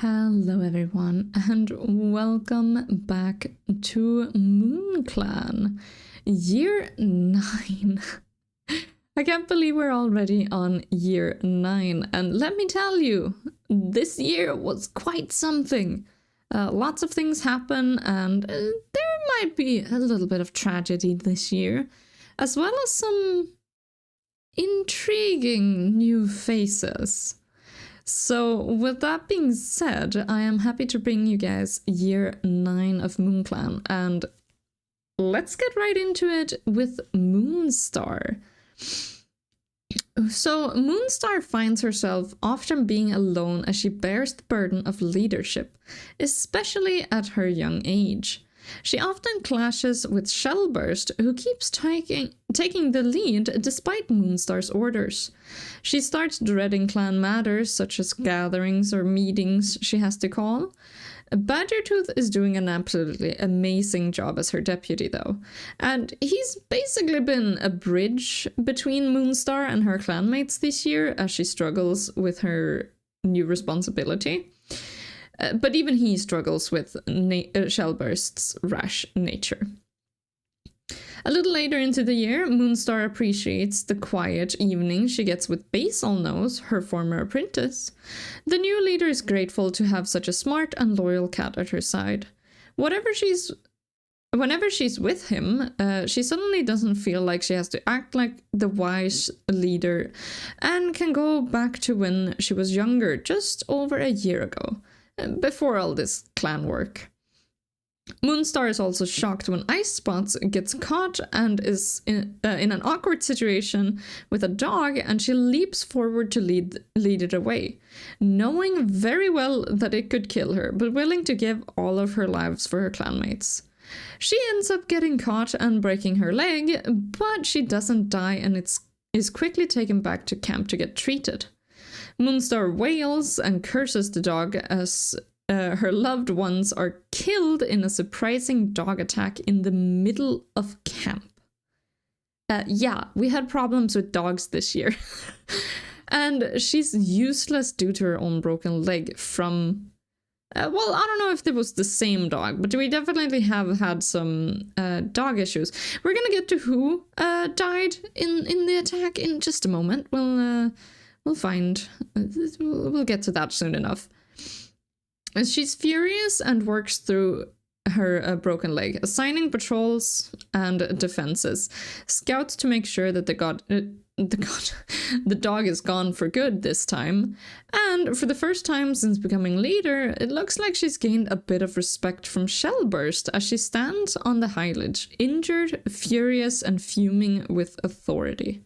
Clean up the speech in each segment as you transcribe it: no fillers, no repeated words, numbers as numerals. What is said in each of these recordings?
Hello everyone and welcome back to Moon Clan, year 9. I can't believe we're already on year 9, and let me tell you, this year was quite something. Lots of things happen, and there might be a little bit of tragedy this year, as well as some intriguing new faces. So with that being said, I am happy to bring you guys year 9 of Moon Clan, and let's get right into it with Moonstar. So Moonstar finds herself often being alone as she bears the burden of leadership, especially at her young age. She often clashes with Shellburst, who keeps taking the lead despite Moonstar's orders. She starts dreading clan matters such as gatherings or meetings she has to call. Badgertooth is doing an absolutely amazing job as her deputy though, and he's basically been a bridge between Moonstar and her clanmates this year as she struggles with her new responsibility. But even he struggles with Shellburst's rash nature. A little later into the year, Moonstar appreciates the quiet evening she gets with Basilnose, her former apprentice. The new leader is grateful to have such a smart and loyal cat at her side. Whenever she's with him, she suddenly doesn't feel like she has to act like the wise leader and can go back to when she was younger, just over a year ago, before all this clan work. Moonstar is also shocked when Icespots gets caught and is in an awkward situation with a dog, and she leaps forward to lead it away, knowing very well that it could kill her, but willing to give all of her lives for her clanmates. She ends up getting caught and breaking her leg, but she doesn't die and is quickly taken back to camp to get treated. Moonstar wails and curses the dog as her loved ones are killed in a surprising dog attack in the middle of camp. Yeah, we had problems with dogs this year. And she's useless due to her own broken leg from... well, I don't know if it was the same dog, but we definitely have had some dog issues. We're gonna get to who died in the attack in just a moment. We'll find... We'll get to that soon enough. She's furious and works through her broken leg, assigning patrols and defenses, scouts to make sure that the dog is gone for good this time. And for the first time since becoming leader, it looks like she's gained a bit of respect from Shellburst as she stands on the highridge, injured, furious, and fuming with authority.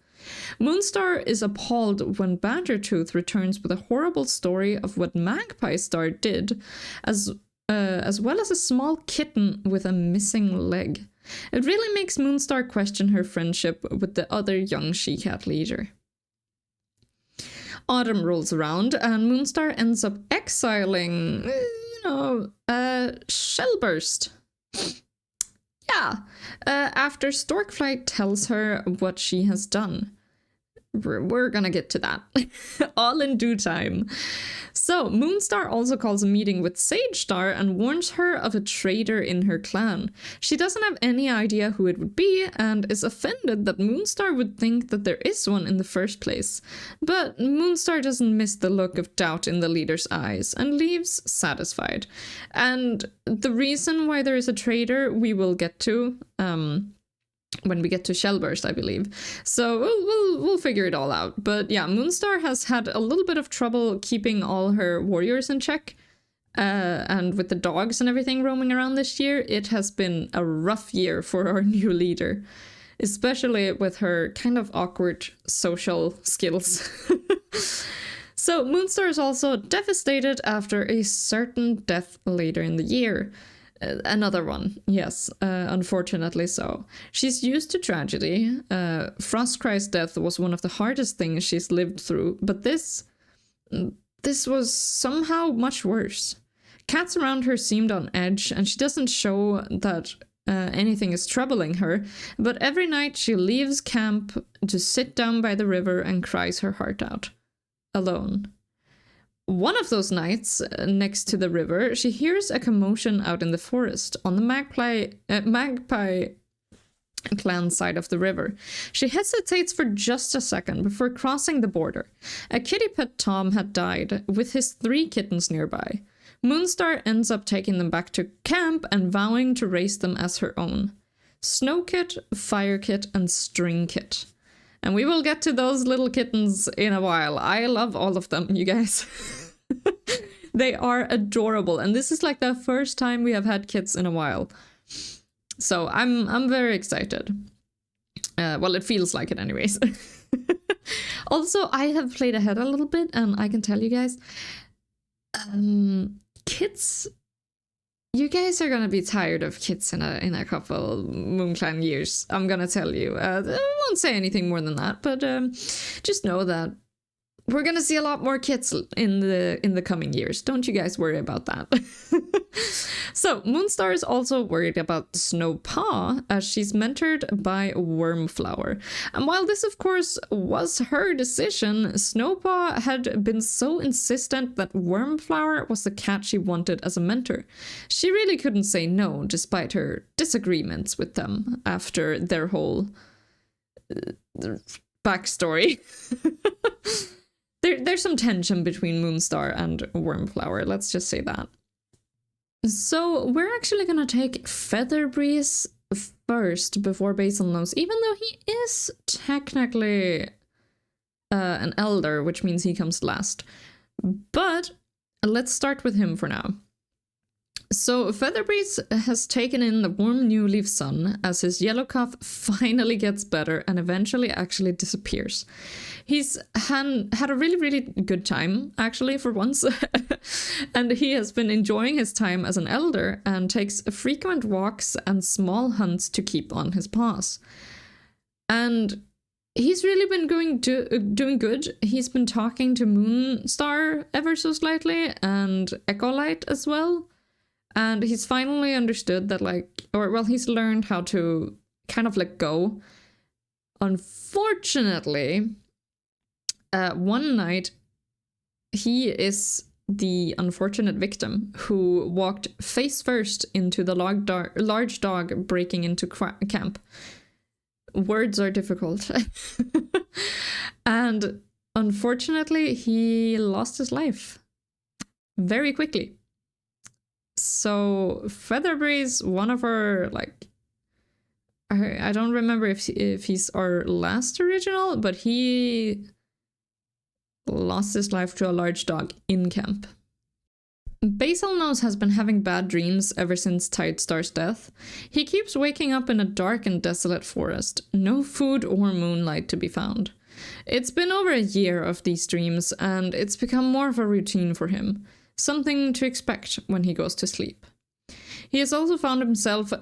Moonstar is appalled when Badgertooth returns with a horrible story of what Magpie Star did, as well as a small kitten with a missing leg. It really makes Moonstar question her friendship with the other young she-cat leader. Autumn rolls around and Moonstar ends up exiling, Shellburst. Yeah, after Storkflight tells her what she has done. We're gonna get to that. All in due time. So, Moonstar also calls a meeting with Sagestar and warns her of a traitor in her clan. She doesn't have any idea who it would be and is offended that Moonstar would think that there is one in the first place. But Moonstar doesn't miss the look of doubt in the leader's eyes and leaves satisfied. And the reason why there is a traitor we will get to, when we get to Shellburst, I believe. So we'll figure it all out. But yeah, Moonstar has had a little bit of trouble keeping all her warriors in check. And with the dogs and everything roaming around this year, it has been a rough year for our new leader. Especially with her kind of awkward social skills. So Moonstar is also devastated after a certain death later in the year. Another one, yes, unfortunately so. She's used to tragedy. Frostcry's death was one of the hardest things she's lived through, but this was somehow much worse. Cats around her seemed on edge, and she doesn't show that anything is troubling her, but every night she leaves camp to sit down by the river and cries her heart out. Alone. One of those nights, next to the river, she hears a commotion out in the forest on the magpie clan side of the river. She hesitates for just a second before crossing the border. A kitty pet Tom had died, with his 3 kittens nearby. Moonstar ends up taking them back to camp and vowing to raise them as her own. Snow Kit, Fire Kit, and String Kit. And we will get to those little kittens in a while. I love all of them, you guys. They are adorable, and this is like the first time we have had kits in a while. So I'm very excited. Well, it feels like it anyways. Also, I have played ahead a little bit, and I can tell you guys, kits, you guys are gonna be tired of kits in a couple MoonClan years. I'm gonna tell you. I won't say anything more than that, but just know that we're gonna see a lot more kits in the coming years. Don't you guys worry about that. So Moonstar is also worried about Snowpaw, as she's mentored by Wormflower. And while this of course was her decision, Snowpaw had been so insistent that Wormflower was the cat she wanted as a mentor. She really couldn't say no, despite her disagreements with them after their whole backstory. There's some tension between Moonstar and Wormflower, let's just say that. So we're actually gonna take Featherbreeze first before Basilnose, even though he is technically an elder, which means he comes last. But let's start with him for now. So Featherbreeze has taken in the warm new leaf sun as his yellow cough finally gets better and eventually actually disappears. He's had a really, really good time, actually, for once. And he has been enjoying his time as an elder and takes frequent walks and small hunts to keep on his paws. And he's really been doing good. He's been talking to Moonstar ever so slightly, and Echolight as well. And he's finally understood that, he's learned how to kind of let go. Unfortunately, one night, he is the unfortunate victim who walked face first into the large dog breaking into camp. Words are difficult. And unfortunately, he lost his life very quickly. So Featherbreeze, one of our, I don't remember if he's our last original, but he lost his life to a large dog in camp. Basilnose has been having bad dreams ever since Tidestar's death. He keeps waking up in a dark and desolate forest, no food or moonlight to be found. It's been over a year of these dreams, and it's become more of a routine for him. Something to expect when he goes to sleep. He has also found himself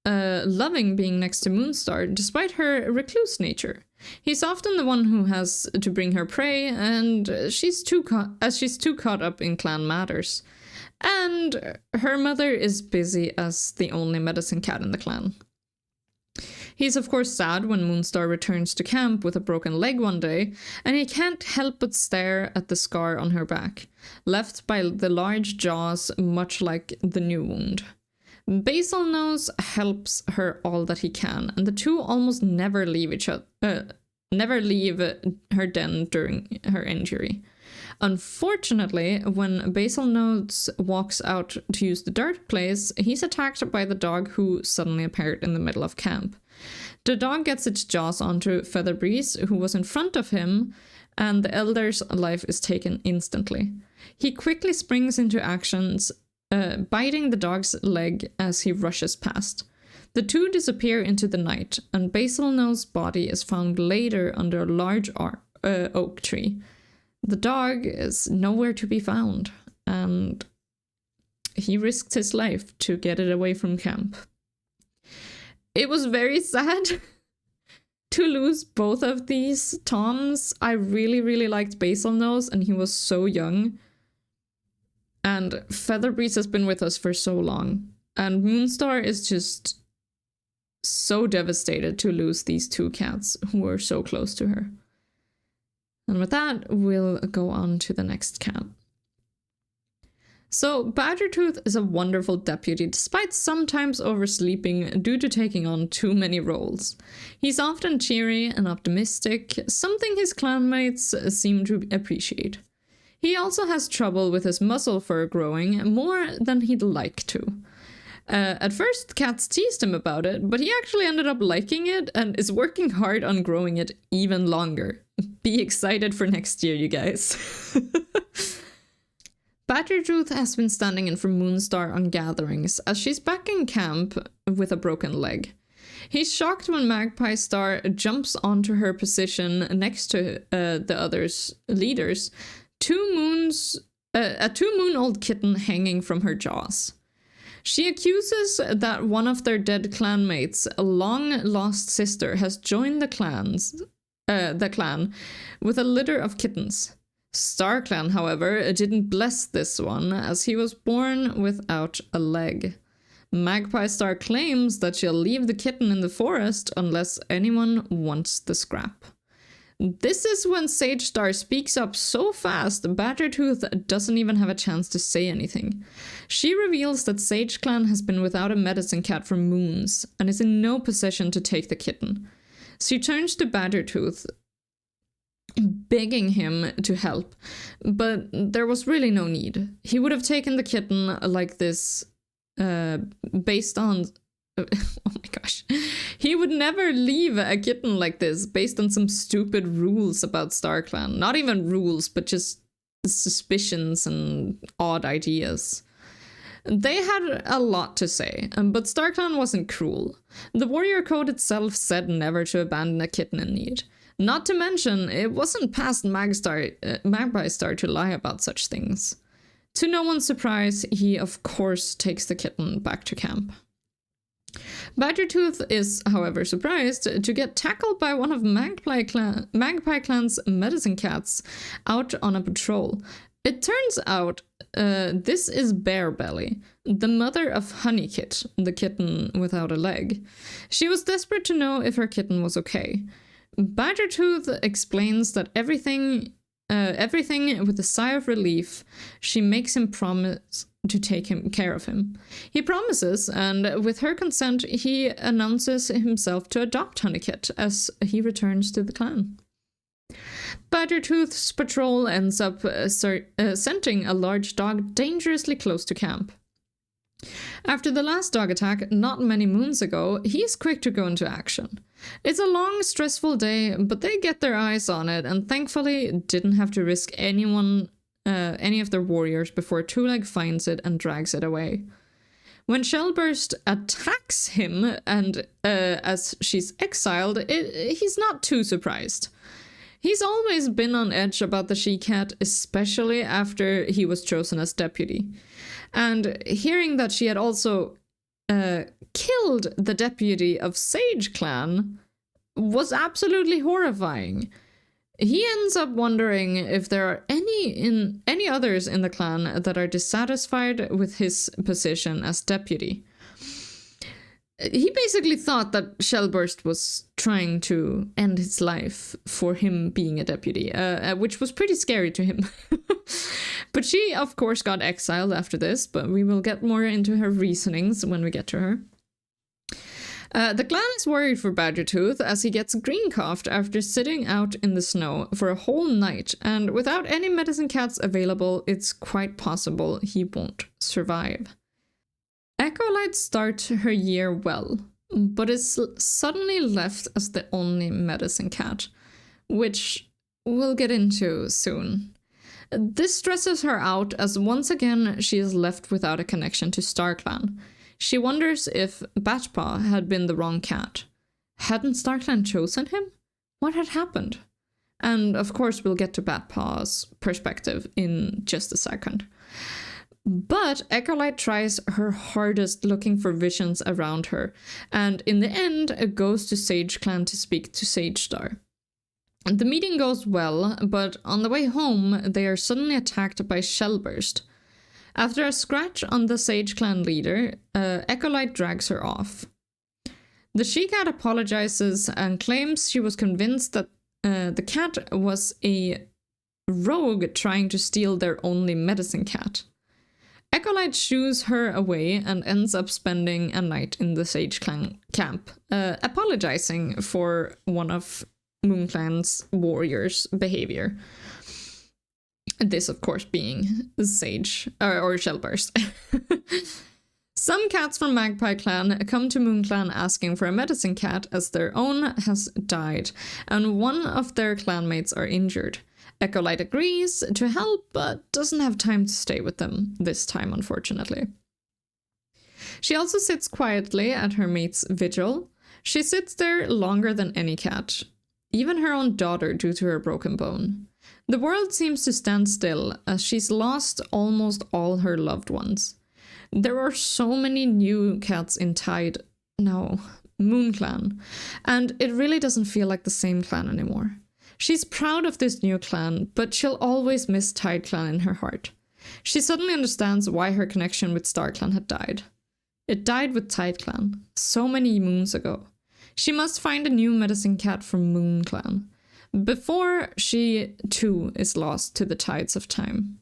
loving being next to Moonstar, despite her recluse nature. He's often the one who has to bring her prey, and she's too caught up in clan matters. And her mother is busy as the only medicine cat in the clan. He's of course sad when Moonstar returns to camp with a broken leg one day, and he can't help but stare at the scar on her back, left by the large jaws much like the new wound. Basilnose helps her all that he can, and the two almost never leave her den during her injury. Unfortunately, when Basilnose walks out to use the dirt place, he's attacked by the dog who suddenly appeared in the middle of camp. The dog gets its jaws onto Featherbreeze, who was in front of him, and the elder's life is taken instantly. He quickly springs into actions, biting the dog's leg as he rushes past. The two disappear into the night, and Basilnose's body is found later under a large oak tree. The dog is nowhere to be found, and he risked his life to get it away from camp. It was very sad to lose both of these Toms. I really, really liked Basilnose, and he was so young. And Featherbreeze has been with us for so long. And Moonstar is just so devastated to lose these two cats who were so close to her. And with that, we'll go on to the next cat. So Badgertooth is a wonderful deputy despite sometimes oversleeping due to taking on too many roles. He's often cheery and optimistic, something his clanmates seem to appreciate. He also has trouble with his muzzle fur growing more than he'd like to. At first, cats teased him about it, but he actually ended up liking it and is working hard on growing it even longer. Be excited for next year, you guys. Badgertooth has been standing in for Moonstar on gatherings, as she's back in camp with a broken leg. He's shocked when Magpie Star jumps onto her position next to the others' leaders, a 2-moon-old kitten hanging from her jaws. She accuses that one of their dead clanmates, a long-lost sister, has joined the clan with a litter of kittens. StarClan, however, didn't bless this one, as he was born without a leg. Magpie Star claims that she'll leave the kitten in the forest unless anyone wants the scrap. This is when Sage Star speaks up so fast, Badgertooth doesn't even have a chance to say anything. She reveals that Sage Clan has been without a medicine cat for moons, and is in no position to take the kitten. She turns to Badgertooth, begging him to help, but there was really no need. He would have taken the kitten like this based on... oh my gosh. He would never leave a kitten like this based on some stupid rules about StarClan. Not even rules, but just suspicions and odd ideas. They had a lot to say, but StarClan wasn't cruel. The warrior code itself said never to abandon a kitten in need. Not to mention, it wasn't past Magpie Star to lie about such things. To no one's surprise, he of course takes the kitten back to camp. Badgertooth is, however, surprised to get tackled by one of Magpie Clan's medicine cats out on a patrol. It turns out this is Bearbelly, the mother of Honeykit, the kitten without a leg. She was desperate to know if her kitten was okay. Badgertooth explains that everything with a sigh of relief. She makes him promise to take care of him. He promises, and with her consent, he announces himself to adopt Honeykit as he returns to the clan. Badgertooth's patrol ends up scenting a large dog dangerously close to camp. After the last dog attack, not many moons ago, he's quick to go into action. It's a long, stressful day, but they get their eyes on it and thankfully didn't have to risk any of their warriors before Two Leg finds it and drags it away. When Shellburst attacks him and as she's exiled, he's not too surprised. He's always been on edge about the she-cat, especially after he was chosen as deputy. And hearing that she had also killed the deputy of Sage Clan was absolutely horrifying. He ends up wondering if there are any others in the clan that are dissatisfied with his position as deputy. He basically thought that Shellburst was trying to end his life for him being a deputy, which was pretty scary to him. But she, of course, got exiled after this, but we will get more into her reasonings when we get to her. The clan is worried for Badgertooth as he gets green-coughed after sitting out in the snow for a whole night, and without any medicine cats available, it's quite possible he won't survive. Echolight starts her year well, but is suddenly left as the only medicine cat, which we'll get into soon. This stresses her out as once again she is left without a connection to StarClan. She wonders if Batpaw had been the wrong cat. Hadn't StarClan chosen him? What had happened? And of course we'll get to Batpaw's perspective in just a second. But Echolight tries her hardest looking for visions around her, and in the end goes to Sage Clan to speak to Sage Star. The meeting goes well, but on the way home they are suddenly attacked by Shellburst. After a scratch on the Sage Clan leader, Echolight drags her off. The she-cat apologizes and claims she was convinced that the cat was a rogue trying to steal their only medicine cat. Echolight shoos her away and ends up spending a night in the Sage Clan camp, apologizing for one of Moon Clan's warriors' behavior. This, of course, being Sage, or Shellburst. Some cats from Magpie Clan come to Moon Clan asking for a medicine cat as their own has died, and one of their clanmates are injured. Echolight agrees to help, but doesn't have time to stay with them this time, unfortunately. She also sits quietly at her mate's vigil. She sits there longer than any cat, even her own daughter due to her broken bone. The world seems to stand still as she's lost almost all her loved ones. There are so many new cats in Moon Clan, and it really doesn't feel like the same clan anymore. She's proud of this new clan, but she'll always miss Tide Clan in her heart. She suddenly understands why her connection with Star Clan had died. It died with Tide Clan, so many moons ago. She must find a new medicine cat from Moon Clan, before she too is lost to the tides of time.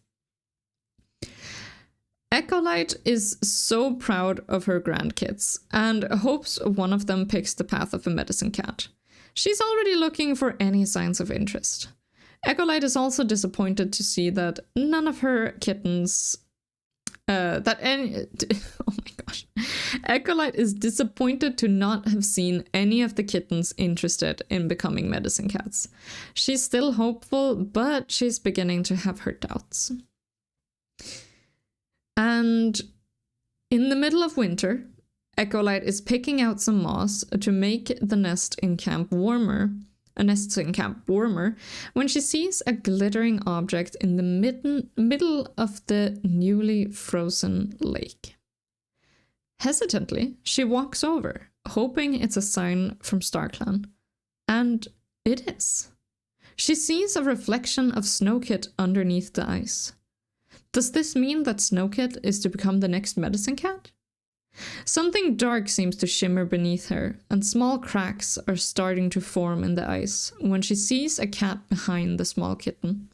Echolight is so proud of her grandkids, and hopes one of them picks the path of a medicine cat. She's already looking for any signs of interest. Echolight is also disappointed to see that none of her kittens... oh my gosh. Echolight is disappointed to not have seen any of the kittens interested in becoming medicine cats. She's still hopeful, but she's beginning to have her doubts. And in the middle of winter, Echolight is picking out some moss to make the nest in camp warmer, when she sees a glittering object in the middle of the newly frozen lake. Hesitantly, she walks over, hoping it's a sign from StarClan. And it is. She sees a reflection of Snowkit underneath the ice. Does this mean that Snowkit is to become the next medicine cat? Something dark seems to shimmer beneath her, and small cracks are starting to form in the ice when she sees a cat behind the small kitten.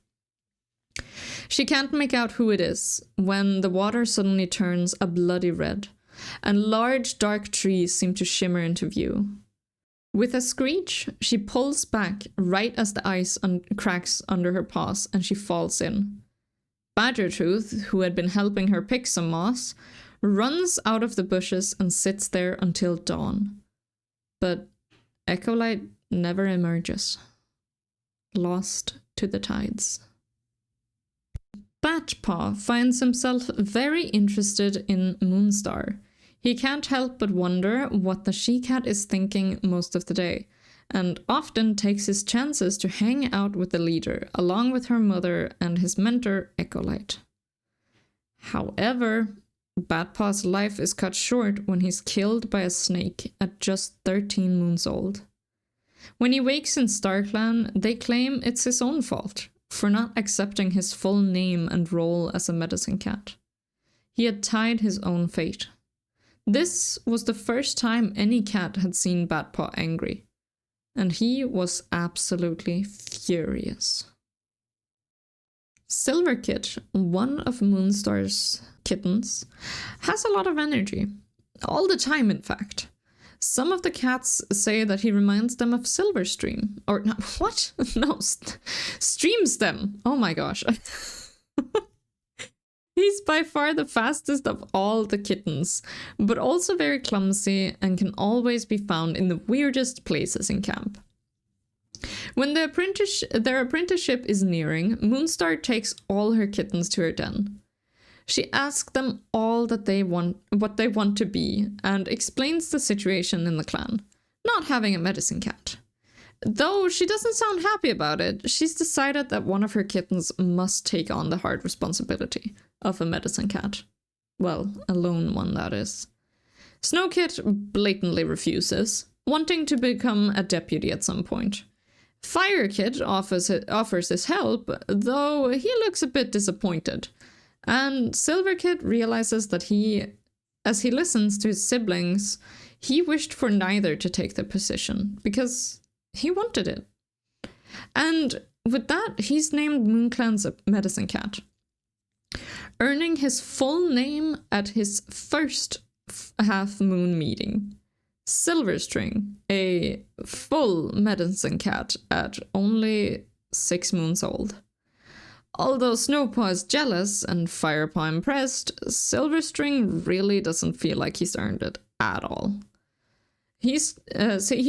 She can't make out who it is when the water suddenly turns a bloody red, and large dark trees seem to shimmer into view. With a screech, she pulls back right as the ice cracks under her paws and she falls in. Badgertooth, who had been helping her pick some moss, runs out of the bushes and sits there until dawn. But Echolight never emerges, lost to the tides. Batpaw finds himself very interested in Moonstar. He can't help but wonder what the she-cat is thinking most of the day, and often takes his chances to hang out with the leader, along with her mother and his mentor, Echolight. However, Batpaw's life is cut short when he's killed by a snake at just 13 moons old. When he wakes in StarClan, they claim it's his own fault for not accepting his full name and role as a medicine cat. He had tied his own fate. This was the first time any cat had seen Batpaw angry, and he was absolutely furious. Silverkit, one of Moonstar's kittens, has a lot of energy. All the time, in fact. Some of the cats say that he reminds them of Silverstream. Or, no, what? No, Streamstem. Oh my gosh. He's by far the fastest of all the kittens, but also very clumsy and can always be found in the weirdest places in camp. When their apprenticeship is nearing, Moonstar takes all her kittens to her den. She asks them all what they want to be, and explains the situation in the clan, not having a medicine cat. Though she doesn't sound happy about it, she's decided that one of her kittens must take on the hard responsibility of a medicine cat. Well, a lone one, that is. Snowkit blatantly refuses, wanting to become a deputy at some point. Firekit offers his help, though he looks a bit disappointed. And Silverkit realizes that as he listens to his siblings, he wished for neither to take the position, because he wanted it. And with that, he's named MoonClan's medicine cat. earning his full name at his first half-moon meeting. Silverstring, a full medicine cat at only 6 moons old. Although Snowpaw is jealous and Firepaw impressed, Silverstring really doesn't feel like he's earned it at all. He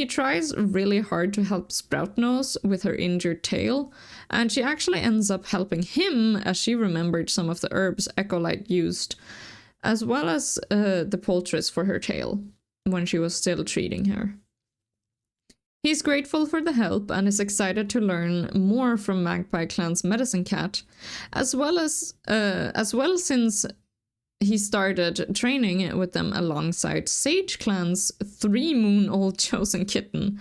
tries really hard to help Sproutnose with her injured tail, and she actually ends up helping him as she remembered some of the herbs Echolight used, as well as the poultice for her tail when she was still treating her. He's grateful for the help and is excited to learn more from Magpie Clan's medicine cat, as well since he started training with them alongside Sage Clan's 3-moon-old chosen kitten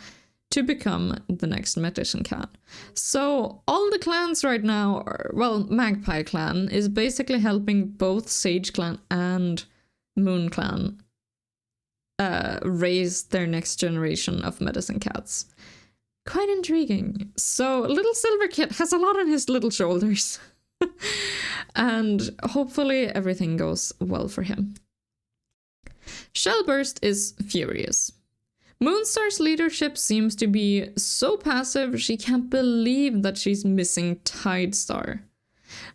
to become the next medicine cat. So all the clans right now Magpie Clan is basically helping both Sage Clan and Moon Clan raise their next generation of medicine cats. Quite intriguing. So little Silver Kit has a lot on his little shoulders. And hopefully everything goes well for him. Shellburst is furious. Moonstar's leadership seems to be so passive she can't believe that she's missing Tidestar.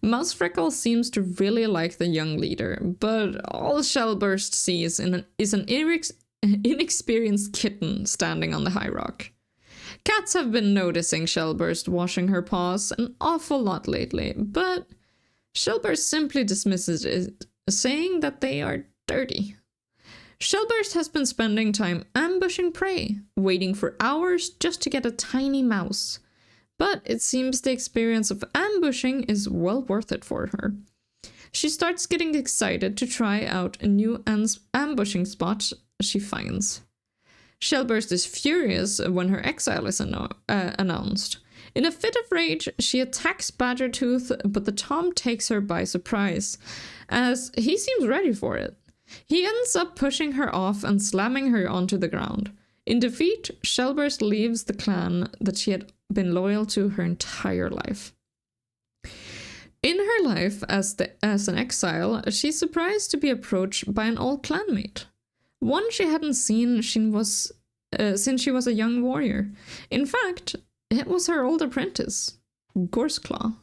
Mousefreckle seems to really like the young leader, but all Shellburst sees is an inexperienced kitten standing on the high rock. Cats have been noticing Shellburst washing her paws an awful lot lately, but Shellburst simply dismisses it, saying that they are dirty. Shellburst has been spending time ambushing prey, waiting for hours just to get a tiny mouse. But it seems the experience of ambushing is well worth it for her. She starts getting excited to try out a new ambushing spot she finds. Shellburst is furious when her exile is announced. In a fit of rage, she attacks Badgertooth, but the Tom takes her by surprise, as he seems ready for it. He ends up pushing her off and slamming her onto the ground. In defeat, Shellburst leaves the clan that she had been loyal to her entire life. In her life as an exile, she's surprised to be approached by an old clanmate. One she hadn't seen since she was a young warrior. In fact, it was her old apprentice, Gorseclaw.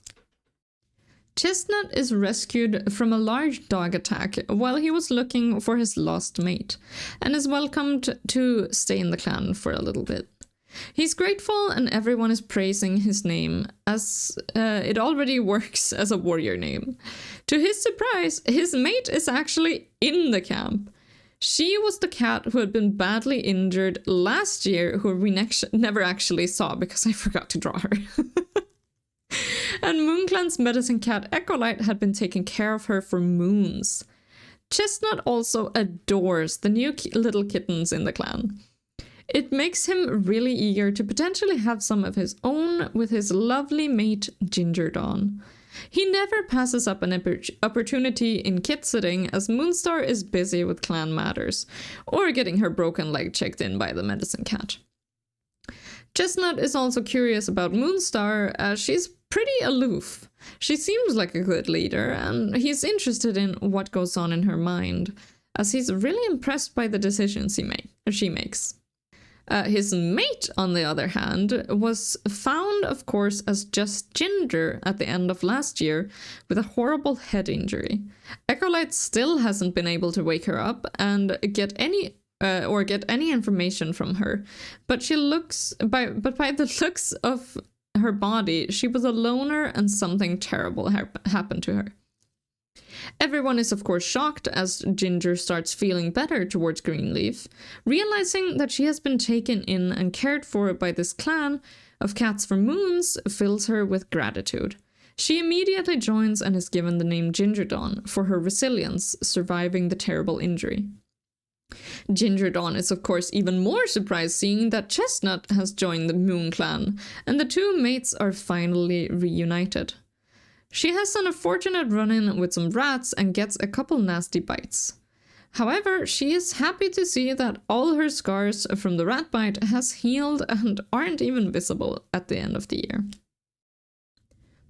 Chestnut is rescued from a large dog attack while he was looking for his lost mate, and is welcomed to stay in the clan for a little bit. He's grateful and everyone is praising his name, as it already works as a warrior name. To his surprise, his mate is actually in the camp. She was the cat who had been badly injured last year, who we never actually saw because I forgot to draw her. And MoonClan's medicine cat Echolight had been taking care of her for moons. Chestnut also adores the new little kittens in the clan. It makes him really eager to potentially have some of his own with his lovely mate Ginger Dawn. He never passes up an opportunity in kit sitting, as Moonstar is busy with clan matters, or getting her broken leg checked in by the medicine cat. Chestnut is also curious about Moonstar, as she's pretty aloof. She seems like a good leader, and he's interested in what goes on in her mind, as he's really impressed by the decisions she makes. His mate, on the other hand, was found, of course, as just Ginger at the end of last year with a horrible head injury. Echolight still hasn't been able to wake her up and get any information from her, but by the looks of her body, she was a loner and something terrible happened to her. Everyone is of course shocked as Ginger starts feeling better towards Greenleaf, realizing that she has been taken in and cared for by this clan of cats for moons fills her with gratitude. She immediately joins and is given the name Ginger Dawn for her resilience, surviving the terrible injury. Ginger Dawn is of course even more surprised seeing that Chestnut has joined the Moon Clan, and the two mates are finally reunited. She has an unfortunate run-in with some rats and gets a couple nasty bites. However, she is happy to see that all her scars from the rat bite has healed and aren't even visible at the end of the year.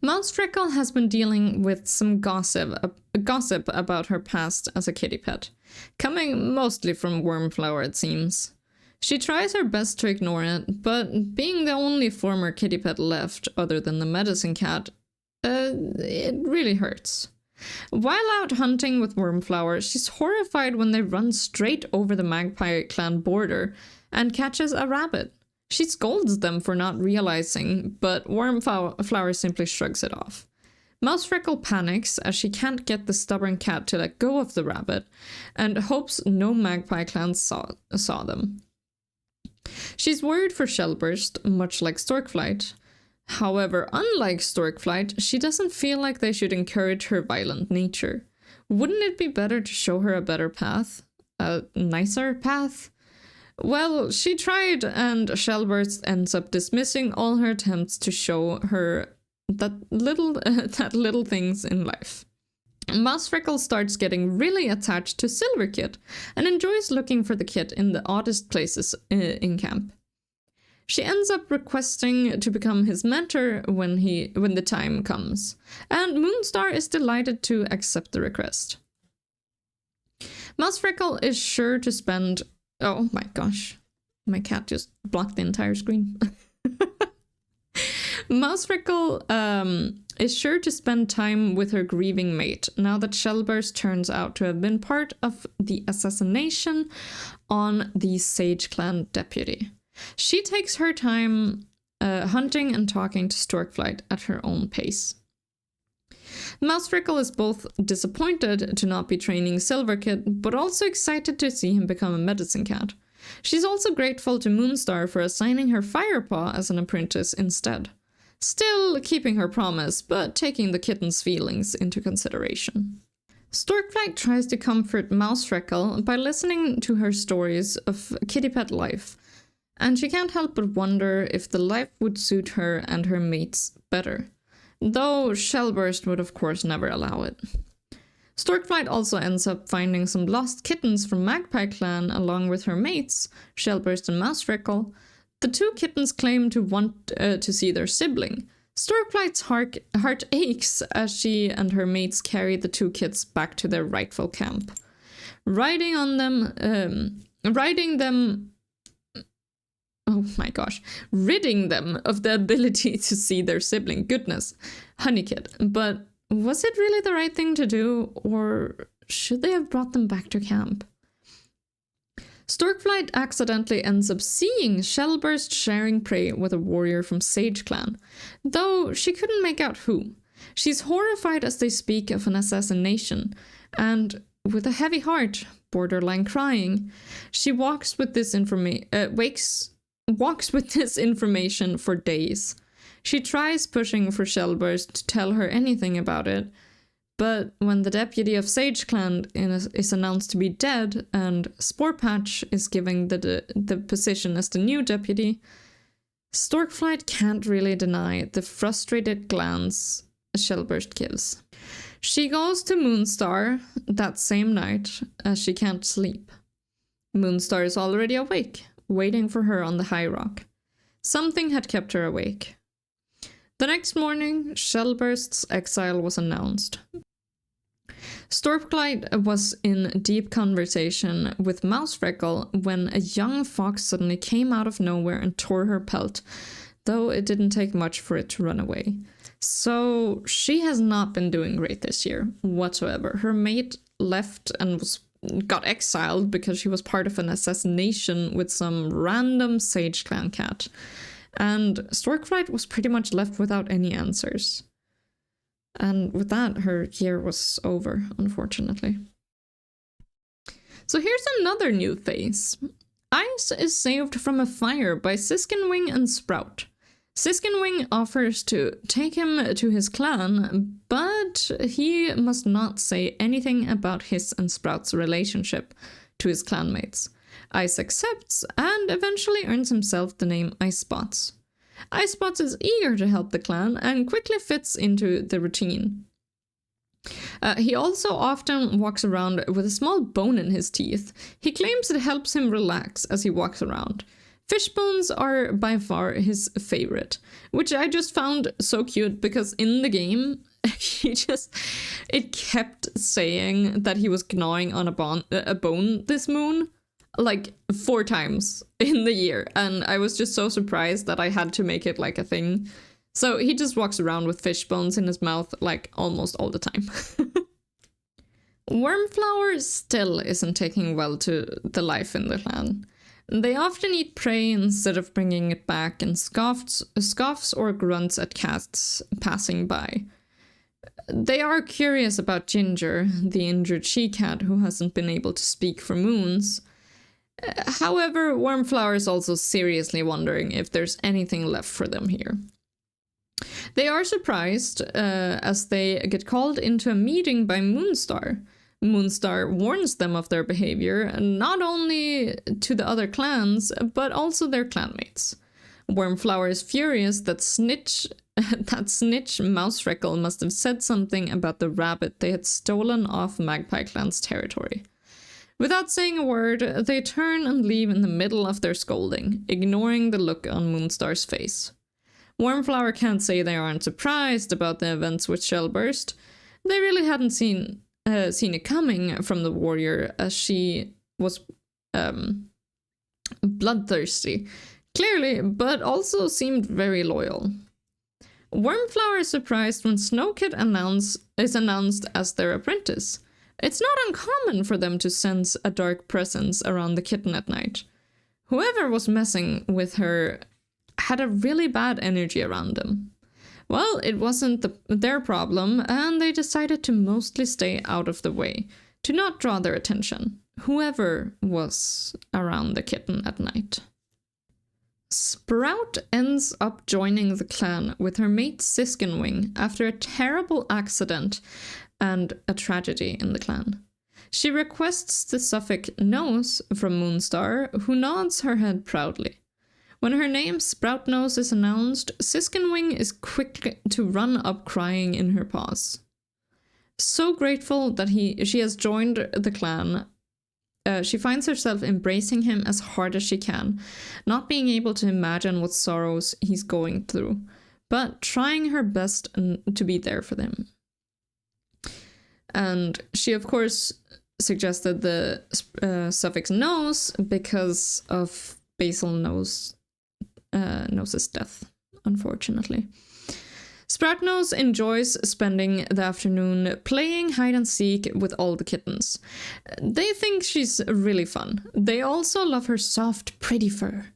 Mousefreckle has been dealing with some gossip about her past as a kitty pet, coming mostly from Wormflower it seems. She tries her best to ignore it, but being the only former kitty pet left other than the medicine cat, it really hurts. While out hunting with Wormflower, she's horrified when they run straight over the Magpie clan border and catches a rabbit. She scolds them for not realizing, but Wormflower simply shrugs it off. Mousefreckle panics as she can't get the stubborn cat to let go of the rabbit and hopes no Magpie clans saw them. She's worried for Shellburst, much like Storkflight. However, unlike Storkflight, she doesn't feel like they should encourage her violent nature. Wouldn't it be better to show her a better path? A nicer path? Well, she tried, and Shellburst ends up dismissing all her attempts to show her that little things in life. Mousefreckle starts getting really attached to Silverkit and enjoys looking for the kit in the oddest places in camp. She ends up requesting to become his mentor when the time comes, and Moonstar is delighted to accept the request. Mousefreckle is sure to spend... Oh my gosh, my cat just blocked the entire screen. Mousefreckle is sure to spend time with her grieving mate now that Shellburst turns out to have been part of the assassination on the Sage Clan deputy. She takes her time hunting and talking to Storkflight at her own pace. Mousefreckle is both disappointed to not be training Silverkit, but also excited to see him become a medicine cat. She's also grateful to Moonstar for assigning her Firepaw as an apprentice instead. Still keeping her promise, but taking the kitten's feelings into consideration. Storkflight tries to comfort Mousefreckle by listening to her stories of kitty pet life, and she can't help but wonder if the life would suit her and her mates better. Though Shellburst would of course never allow it. Storkflight also ends up finding some lost kittens from Magpie Clan along with her mates, Shellburst and Mousefreckle. The two kittens claim to want to see their sibling. Storkflight's heart aches as she and her mates carry the two kits back to their rightful camp. Ridding them of the ability to see their sibling. Goodness, Honeykit. But was it really the right thing to do, or should they have brought them back to camp? Storkflight accidentally ends up seeing Shellburst sharing prey with a warrior from Sage Clan, though she couldn't make out who. She's horrified as they speak of an assassination, and with a heavy heart, borderline crying, she walks with this information for days. She tries pushing for Shellburst to tell her anything about it, but when the deputy of Sage Clan is announced to be dead and Sporepatch is given the position as the new deputy, Storkflight can't really deny the frustrated glance Shellburst gives. She goes to Moonstar that same night as she can't sleep. Moonstar is already awake, waiting for her on the high rock. Something had kept her awake. The next morning, Shellburst's exile was announced. Storkflight was in deep conversation with Mousefreckle when a young fox suddenly came out of nowhere and tore her pelt, though it didn't take much for it to run away. So she has not been doing great this year whatsoever. Her mate left and got exiled because she was part of an assassination with some random Sage Clan cat. And Storkflight was pretty much left without any answers. And with that, her year was over, unfortunately. So here's another new phase. Ice is saved from a fire by Siskinwing and Sprout. Siskinwing offers to take him to his clan, but he must not say anything about his and Sprout's relationship to his clanmates. Ice accepts and eventually earns himself the name Icespots. Icespots is eager to help the clan and quickly fits into the routine. He also often walks around with a small bone in his teeth. He claims it helps him relax as he walks around. Fishbones are by far his favorite, which I just found so cute because in the game, it kept saying that he was gnawing on a bone this moon, like 4 times in the year. And I was just so surprised that I had to make it like a thing. So he just walks around with fish bones in his mouth like almost all the time. Wormflower still isn't taking well to the life in the clan. They often eat prey instead of bringing it back and scoffs or grunts at cats passing by. They are curious about Ginger, the injured she-cat who hasn't been able to speak for moons. However, Wormflower is also seriously wondering if there's anything left for them here. They are surprised as they get called into a meeting by Moonstar. Moonstar warns them of their behavior, not only to the other clans, but also their clanmates. Wormflower is furious that Snitch Mousefreckle must have said something about the rabbit they had stolen off Magpie Clan's territory. Without saying a word, they turn and leave in the middle of their scolding, ignoring the look on Moonstar's face. Wormflower can't say they aren't surprised about the events with Shellburst. They really hadn't seen it coming from the warrior, as she was bloodthirsty, clearly, but also seemed very loyal. Wormflower is surprised when Snowkit is announced as their apprentice. It's not uncommon for them to sense a dark presence around the kitten at night. Whoever was messing with her had a really bad energy around them. Well, it wasn't their problem, and they decided to mostly stay out of the way, to not draw their attention, whoever was around the kitten at night. Sprout ends up joining the clan with her mate Siskinwing after a terrible accident and a tragedy in the clan. She requests the suffix nose from Moonstar, who nods her head proudly. When her name Sproutnose is announced, Siskinwing is quick to run up crying in her paws. So grateful that she has joined the clan, she finds herself embracing him as hard as she can, not being able to imagine what sorrows he's going through, but trying her best to be there for them. And she, of course, suggested the suffix nose because of Basil Nose's death, unfortunately. Sproutnose enjoys spending the afternoon playing hide and seek with all the kittens. They think she's really fun. They also love her soft, pretty fur.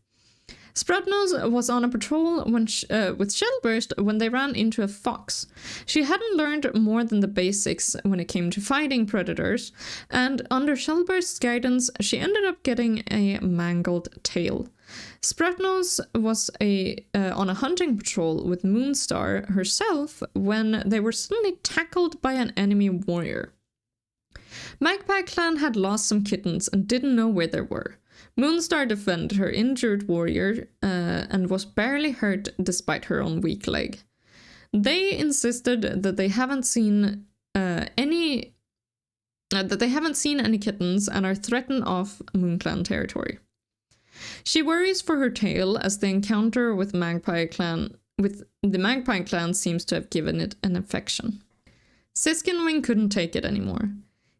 Sproutnose was on a patrol with Shellburst when they ran into a fox. She hadn't learned more than the basics when it came to fighting predators, and under Shellburst's guidance, she ended up getting a mangled tail. Sproutnose was on a hunting patrol with Moonstar herself when they were suddenly tackled by an enemy warrior. Magpie Clan had lost some kittens and didn't know where they were. Moonstar defended her injured warrior and was barely hurt despite her own weak leg. They insisted that they haven't seen any kittens and are threatened off MoonClan territory. She worries for her tail as the encounter with the Magpie Clan seems to have given it an infection. Siskinwing couldn't take it anymore.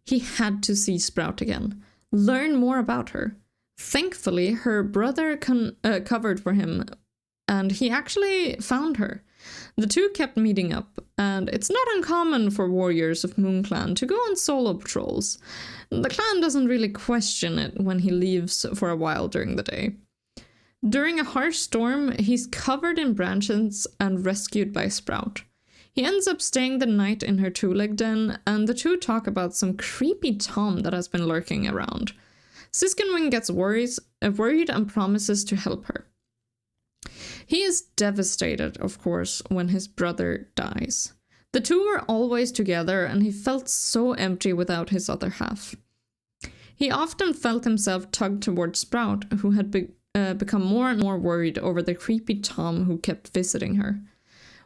He had to see Sprout again, learn more about her. Thankfully, her brother covered for him, and he actually found her. The two kept meeting up, and it's not uncommon for warriors of MoonClan to go on solo patrols. The clan doesn't really question it when he leaves for a while during the day. During a harsh storm, he's covered in branches and rescued by Sprout. He ends up staying the night in her two-leg den, and the two talk about some creepy Tom that has been lurking around. Siskinwing gets worried and promises to help her. He is devastated, of course, when his brother dies. The two were always together, and he felt so empty without his other half. He often felt himself tugged towards Sprout, who had become more and more worried over the creepy Tom who kept visiting her.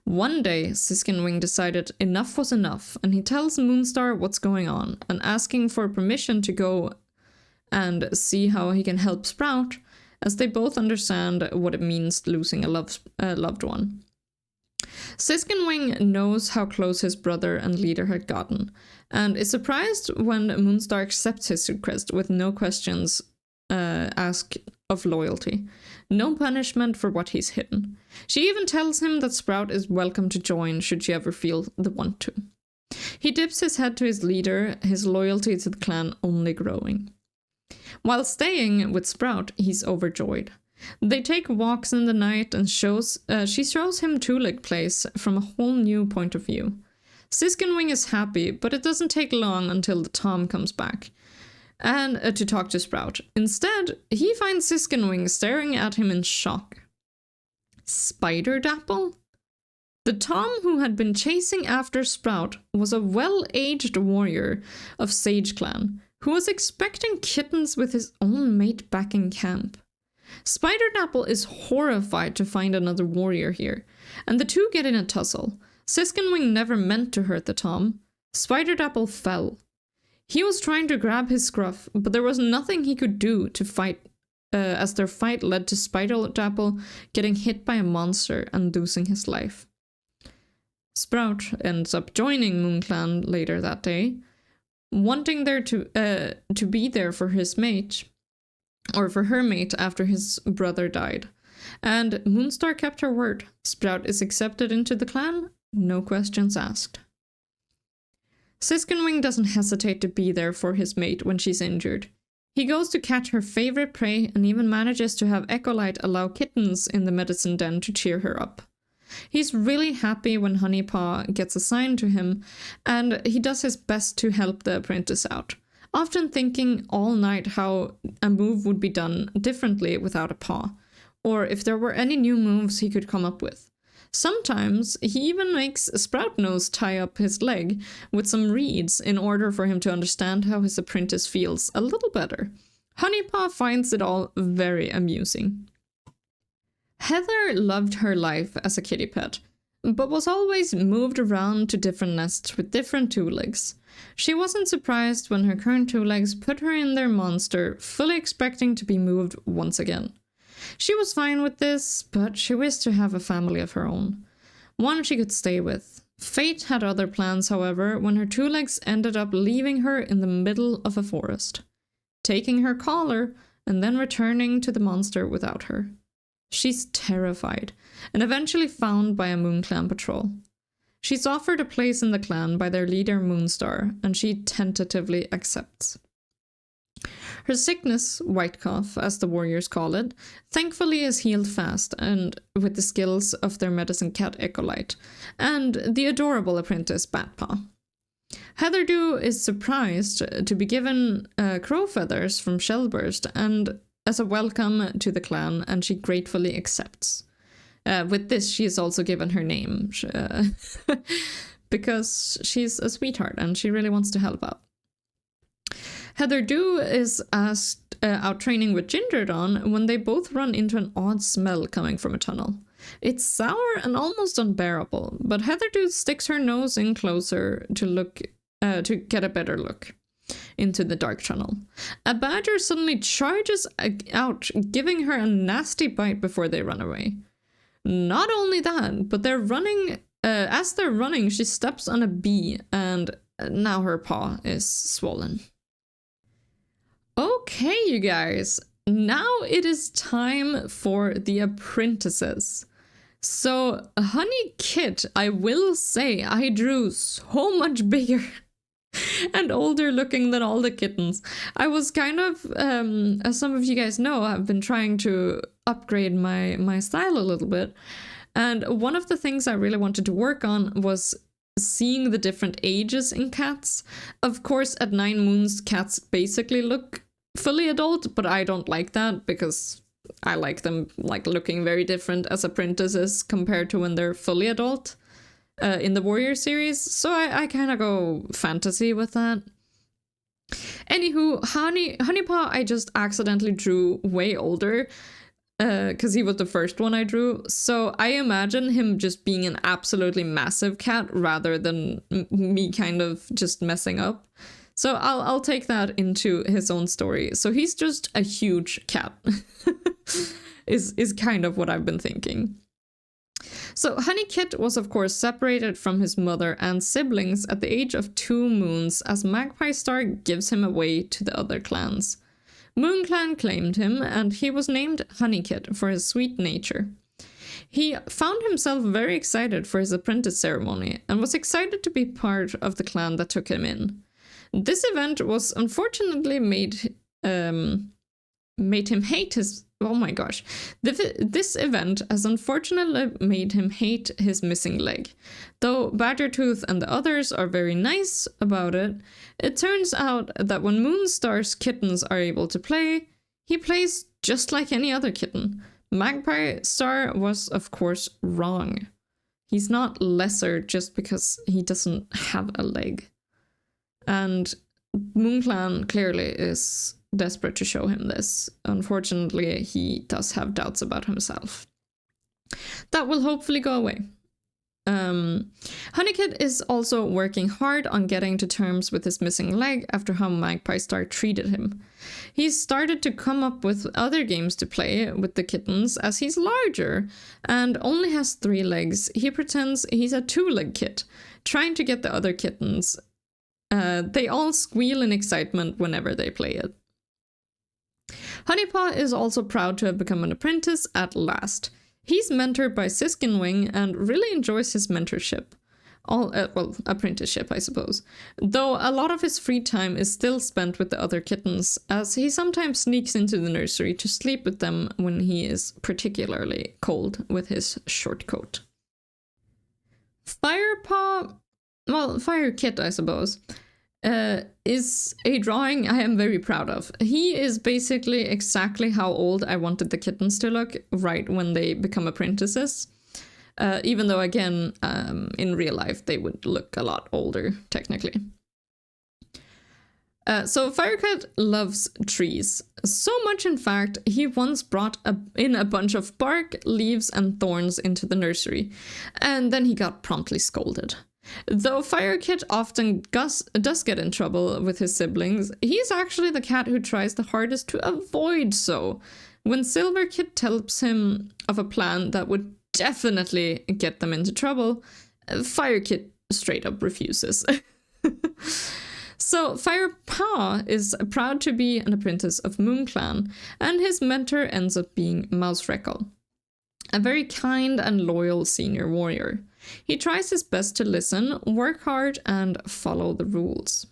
One day, Siskinwing decided enough was enough, and he tells Moonstar what's going on, and asking for permission to go and see how he can help Sprout, as they both understand what it means losing a loved one. Siskinwing knows how close his brother and leader had gotten, and is surprised when Moonstar accepts his request with no questions asked of loyalty. No punishment for what he's hidden. She even tells him that Sprout is welcome to join should she ever feel the want to. He dips his head to his leader, his loyalty to the clan only growing. While staying with Sprout, he's overjoyed. They take walks in the night and she shows him Two-Leg Place from a whole new point of view. Siskinwing is happy, but it doesn't take long until the Tom comes back and to talk to Sprout. Instead, he finds Siskinwing staring at him in shock. Spiderdapple? The Tom who had been chasing after Sprout was a well-aged warrior of Sage Clan who was expecting kittens with his own mate back in camp. Spiderdapple is horrified to find another warrior here, and the two get in a tussle. Siskinwing never meant to hurt the Tom. Spiderdapple fell. He was trying to grab his scruff, but there was nothing he could do to fight, as their fight led to Spiderdapple getting hit by a monster and losing his life. Sprout ends up joining MoonClan later that day, wanting there to be there for his mate, or for her mate after his brother died. And Moonstar kept her word. Sprout is accepted into the clan, no questions asked. Siskinwing doesn't hesitate to be there for his mate when she's injured. He goes to catch her favorite prey and even manages to have Echolight allow kittens in the medicine den to cheer her up. He's really happy when Honeypaw gets assigned to him, and he does his best to help the apprentice out, often thinking all night how a move would be done differently without a paw, or if there were any new moves he could come up with. Sometimes he even makes Sproutnose tie up his leg with some reeds in order for him to understand how his apprentice feels a little better. Honeypaw finds it all very amusing. Heather loved her life as a kitty pet, but was always moved around to different nests with different two-legs. She wasn't surprised when her current two-legs put her in their monster, fully expecting to be moved once again. She was fine with this, but she wished to have a family of her own, one she could stay with. Fate had other plans, however, when her two-legs ended up leaving her in the middle of a forest, taking her collar and then returning to the monster without her. She's terrified, and eventually found by a MoonClan patrol. She's offered a place in the clan by their leader Moonstar, and she tentatively accepts. Her sickness, white cough as the warriors call it, thankfully is healed fast and with the skills of their medicine cat Echolight, and the adorable apprentice Batpaw. Heatherdew is surprised to be given crow feathers from Shellburst and as a welcome to the clan, and she gratefully accepts. With this, she is also given her name, because she's a sweetheart and she really wants to help out. Heatherdew is asked out training with Gingerdon when they both run into an odd smell coming from a tunnel. It's sour and almost unbearable, but Heatherdew sticks her nose in closer to get a better look into the dark tunnel. A badger suddenly charges out, giving her a nasty bite before they run away. Not only that, but they're running. As they're running, she steps on a bee, and now her paw is swollen. Okay, you guys, now it is time for the apprentices. So, Honey Kit, I will say I drew so much bigger and older looking than all the kittens. I was kind of, as some of you guys know, I've been trying to upgrade my style a little bit. And one of the things I really wanted to work on was seeing the different ages in cats. Of course, at 9 moons, cats basically look fully adult, but I don't like that because I like them like looking very different as apprentices compared to when they're fully adult. In the Warrior series, so I kind of go fantasy with that. Anywho, Honeypaw I just accidentally drew way older, because he was the first one I drew, so I imagine him just being an absolutely massive cat rather than me kind of just messing up. So I'll take that into his own story. So he's just a huge cat. is kind of what I've been thinking. So Honeykit was of course separated from his mother and siblings at the age of 2 moons, as Magpie Star gives him away to the other clans. Moon Clan claimed him, and he was named Honeykit for his sweet nature. He found himself very excited for his apprentice ceremony and was excited to be part of the clan that took him in. This event was unfortunately made him hate his... Oh my gosh. This event has unfortunately made him hate his missing leg. Though Badgertooth and the others are very nice about it, it turns out that when Moonstar's kittens are able to play, he plays just like any other kitten. Magpie Star was, of course, wrong. He's not lesser just because he doesn't have a leg. And Moon Clan clearly is desperate to show him this. Unfortunately, he does have doubts about himself. That will hopefully go away. Honeykit is also working hard on getting to terms with his missing leg after how Magpie Star treated him. He's started to come up with other games to play with the kittens, as he's larger and only has 3 legs. He pretends he's a 2-leg kit, trying to get the other kittens. They all squeal in excitement whenever they play it. Honeypaw is also proud to have become an apprentice at last. He's mentored by Siskinwing and really enjoys his mentorship. Apprenticeship, I suppose. Though a lot of his free time is still spent with the other kittens, as he sometimes sneaks into the nursery to sleep with them when he is particularly cold with his short coat. Firekit, I suppose, is a drawing I am very proud of. He is basically exactly how old I wanted the kittens to look right when they become apprentices. Even though, again, in real life, they would look a lot older, technically. So Firecat loves trees. So much, in fact, he once brought in a bunch of bark, leaves, and thorns into the nursery. And then he got promptly scolded. Though Firekit often does get in trouble with his siblings, he's actually the cat who tries the hardest to avoid so. When Silverkit tells him of a plan that would definitely get them into trouble, Firekit straight up refuses. So Firepaw is proud to be an apprentice of Moon Clan, and his mentor ends up being Mousefreckle, a very kind and loyal senior warrior. He tries his best to listen, work hard, and follow the rules.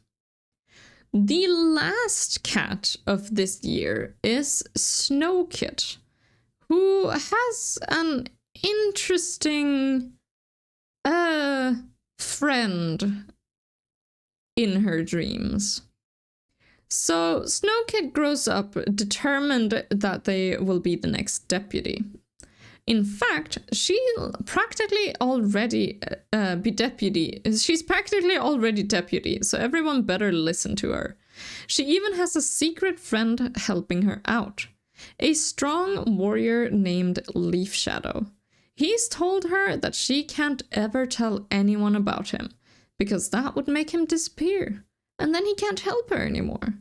The last cat of this year is Snowkit, who has an interesting friend in her dreams. So Snowkit grows up determined that they will be the next deputy. In fact, she'll practically already be deputy. She's practically already deputy, so everyone better listen to her. She even has a secret friend helping her out. A strong warrior named Leaf Shadow. He's told her that she can't ever tell anyone about him, because that would make him disappear, and then he can't help her anymore.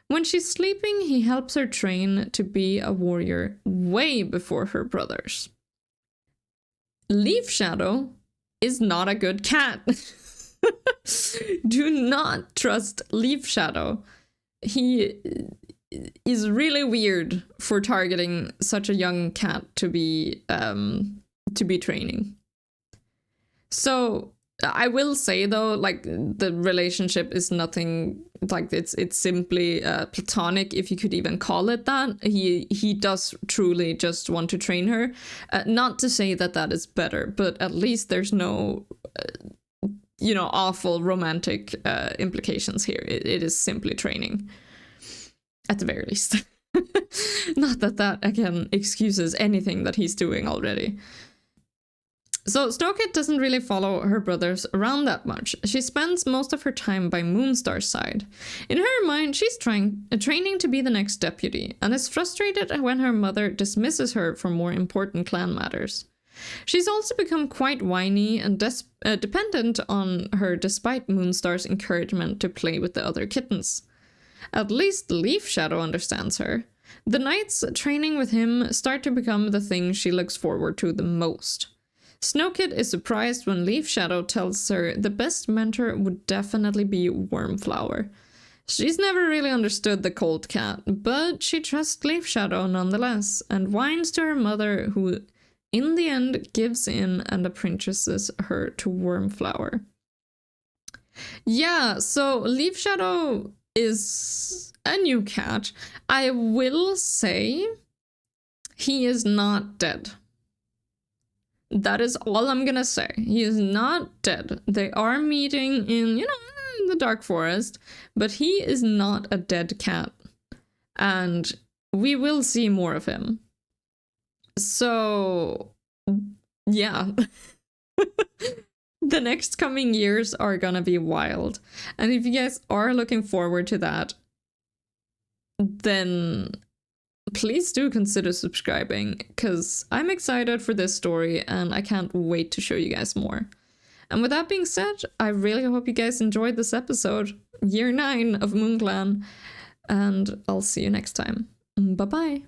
When she's sleeping, he helps her train to be a warrior way before her brothers. Leaf Shadow is not a good cat. Do not trust Leaf Shadow. He is really weird for targeting such a young cat to be training. So I will say though, like, the relationship is nothing, like it's simply platonic, if you could even call it that. He does truly just want to train her. Not to say that that is better, but at least there's no awful romantic implications here. It is simply training, at the very least. Not that again excuses anything that he's doing already. So Snowkit doesn't really follow her brothers around that much. She spends most of her time by Moonstar's side. In her mind, she's training to be the next deputy, and is frustrated when her mother dismisses her for more important clan matters. She's also become quite whiny and dependent on her despite Moonstar's encouragement to play with the other kittens. At least Leaf Shadow understands her. The nights training with him start to become the thing she looks forward to the most. Snowkid is surprised when Leaf Shadow tells her the best mentor would definitely be Wormflower. She's never really understood the cold cat, but she trusts Leaf Shadow nonetheless, and whines to her mother, who in the end gives in and apprentices her to Wormflower. Yeah, so Leaf Shadow is a new cat. I will say he is not dead. That is all I'm gonna say. He is not dead. They are meeting in, in the Dark Forest, but he is not a dead cat. And we will see more of him. So, yeah. The next coming years are gonna be wild. And if you guys are looking forward to that, then please do consider subscribing, because I'm excited for this story and I can't wait to show you guys more. And with that being said, I really hope you guys enjoyed this episode, year 9 of Moon Clan, and I'll see you next time. Bye bye.